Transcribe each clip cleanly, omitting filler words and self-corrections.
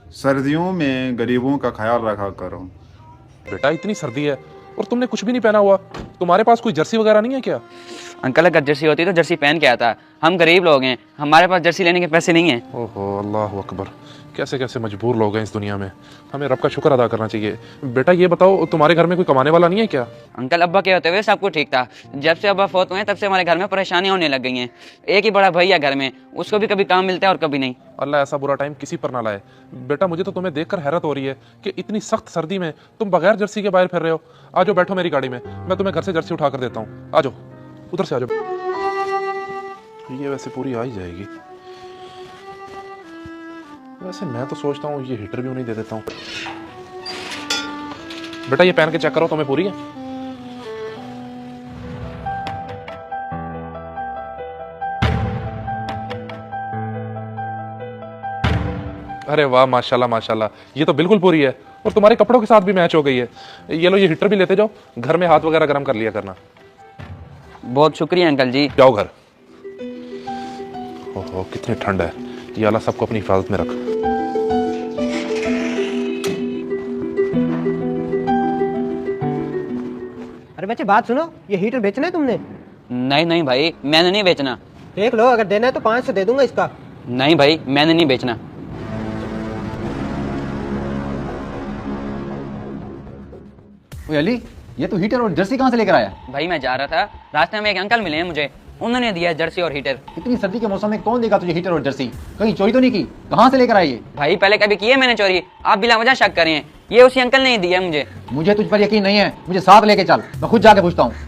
सर्दियों में गरीबों का ख्याल रखा करो। बेटा इतनी सर्दी है और तुमने कुछ भी नहीं पहना हुआ। तुम्हारे पास कोई जर्सी वगैरह नहीं है क्या? अंकल अगर जर्सी होती तो जर्सी पहन के आता। हम गरीब लोग हैं, हमारे पास जर्सी लेने के पैसे नहीं हैं। ओहो अल्लाह अकबर, कैसे कैसे मजबूर लोग हैं इस दुनिया में। हमें रब का शुक्र अदा करना चाहिए। बेटा ये बताओ, तुम्हारे घर में कोई कमाने वाला नहीं है क्या? अंकल अब्बा के होते हुए सब कुछ ठीक था। जब से अब्बा फौत हुए तब से हमारे घर में परेशानियां होने लग गई हैं। एक ही बड़ा भाई है घर में, उसको भी कभी काम मिलता है और कभी नहीं। अल्लाह ऐसा बुरा टाइम किसी पर ना लाए। बेटा मुझे तो तुम्हें देखकर हैरत हो रही है कि इतनी सख्त सर्दी में तुम बगैर जर्सी के बाहर फिर रहे हो। आ जाओ बैठो मेरी गाड़ी में, मैं तुम्हें घर से जर्सी उठा कर देता हूँ। आ जाओ, उधर से आ जाओ। ये वैसे पूरी आ ही जाएगी। वैसे मैं तो सोचता हूँ ये हीटर भी उन्हें दे देता हूँ। बेटा ये पहन के चेक करो, तुम्हें पूरी है? अरे वाह माशाल्लाह माशाल्लाह, ये तो बिल्कुल पूरी है और तुम्हारे कपड़ों के साथ भी मैच हो गई है। ये लो, ये हीटर भी लेते जाओ, घर में हाथ वगैरह गर्म कर लिया करना। बहुत शुक्रिया अंकल जी। जाओ घर। ओहो कितनी ठंड है। ये अल्लाह सबको अपनी हिफाजत में रख। अरे बच्चे बात सुनो, ये हीटर बेचना है तुमने? नहीं नहीं भाई, मैंने नहीं बेचना। देख लो, अगर देना है तो 500 दे दूंगा इसका। नहीं भाई, मैंने नहीं बेचना। ओए अली, ये तू हीटर और जर्सी कहाँ से लेकर आया? भाई मैं जा रहा था, रास्ते में एक अंकल मिले हैं मुझे, उन्होंने दिया जर्सी और हीटर। इतनी सर्दी के मौसम में कौन देगा तुझे हीटर और जर्सी? कहीं चोरी तो नहीं की? कहाँ से लेकर आई ये? भाई पहले कभी की है मैंने चोरी? आप बिला वजह शक कर रहे हैं। ये उसी अंकल ने ही दिया मुझे। मुझे तुझ पर यकीन नहीं है, मुझे साथ लेके चल, मैं खुद जाके पूछता हूँ।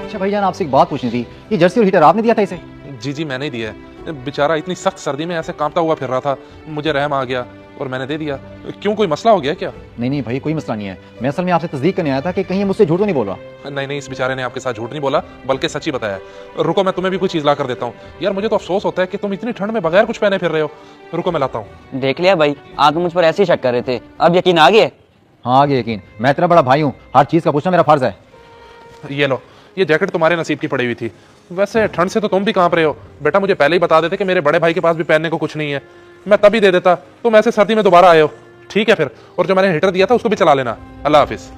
अच्छा भाईजान, आपसे एक बात पूछनी थी, ये जर्सी और हीटर आपने दिया था इसे? जी जी मैंने ही दिया है। बेचारा इतनी सख्त सर्दी में ऐसे कांपता हुआ फिर रहा था, मुझे रहम आ गया और मैंने दे दिया। क्यों, कोई मसला हो गया क्या? नहीं नहीं भाई, कोई मसला नहीं है। मैं असल में आपसे तस्दीक करने आया था कि कहीं ये मुझसे झूठ तो नहीं बोल रहा। नहीं नहीं, इस बेचारे ने आपके साथ झूठ नहीं बोला, बल्कि सच ही बताया। रुको मैं तुम्हें भी कोई चीज ला कर देता हूँ। यार मुझे तो अफसोस होता है कि तुम इतनी ठंड में बगैर कुछ पहने फिर रहे हो। रुको मैं लाता हूँ। देख लिया भाई, आप तो मुझ पर ऐसे ही शक कर रहे थे, अब यकीन आ गया? हाँ आगे यकीन, मैं तेरा बड़ा भाई हूँ, हर चीज़ का पूछना मेरा फर्ज है। ये लो, ये जैकेट तुम्हारे नसीब की पड़ी हुई थी। वैसे ठंड से तो तुम भी कांप रहे हो। बेटा मुझे पहले ही बता देते कि मेरे बड़े भाई के पास भी पहनने को कुछ नहीं है, मैं तभी दे देता। तुम ऐसे सर्दी में दोबारा आए हो। ठीक है फिर, और जो मैंने हीटर दिया था उसको भी चला लेना। अल्लाह हाफिज।